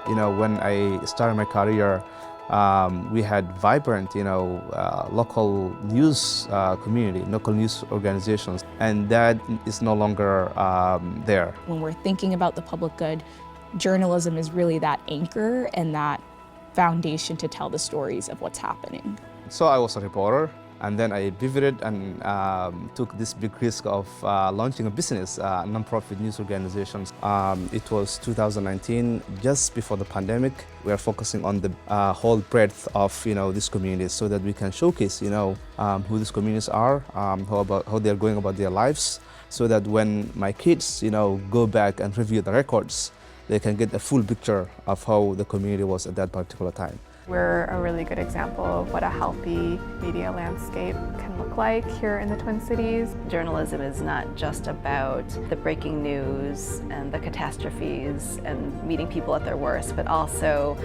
When I started my career, we had vibrant, local news community, local news organizations, and that is no longer there. When we're thinking about the public good, journalism is really that anchor and that foundation to tell the stories of what's happening. So I was a reporter, and then I pivoted and took this big risk of launching a business, nonprofit news organizations. It was 2019, just before the pandemic. We are focusing on the whole breadth of these communities, so that we can showcase who these communities are, how they're going about their lives, so that when my kids go back and review the records, they can get a full picture of how the community was at that particular time. We're a really good example of what a healthy media landscape can look like here in the Twin Cities. Journalism is not just about the breaking news and the catastrophes and meeting people at their worst, but also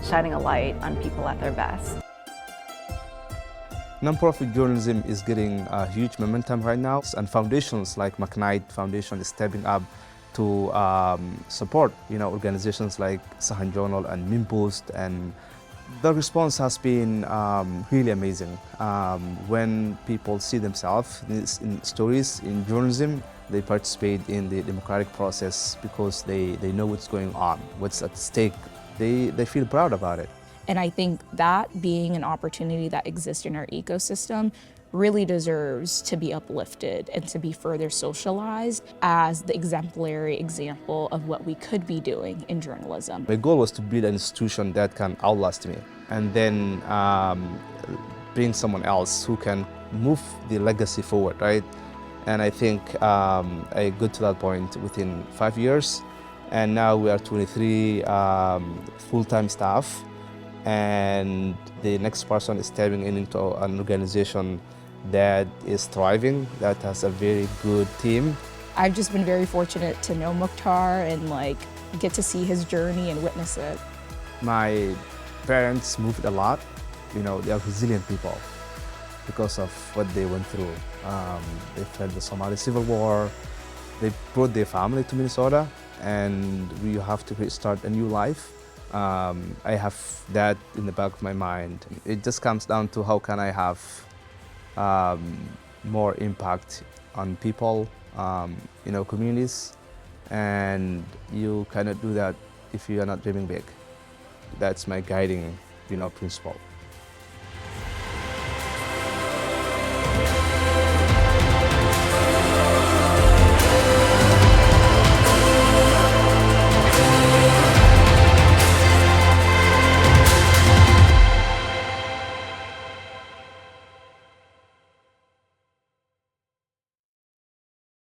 shining a light on people at their best. Nonprofit journalism is getting a huge momentum right now, and foundations like McKnight Foundation is stepping up to support organizations like Sahan Journal and Mimpost, and the response has been really amazing. When people see themselves in stories in journalism, they participate in the democratic process because they know what's going on, what's at stake. They feel proud about it. And I think that being an opportunity that exists in our ecosystem really deserves to be uplifted and to be further socialized as the exemplary example of what we could be doing in journalism. My goal was to build an institution that can outlast me, and then bring someone else who can move the legacy forward, right? And I think I got to that point within 5 years, and now we are 23 full-time staff, and the next person is stepping into an organization that is thriving, that has a very good team. I've just been very fortunate to know Mukhtar and get to see his journey and witness it. My parents moved a lot. They are resilient people because of what they went through. They fled the Somali Civil War. They brought their family to Minnesota, and we have to start a new life. I have that in the back of my mind. It just comes down to how can I have more impact on people, communities, and you cannot do that if you are not dreaming big. That's my guiding, principle.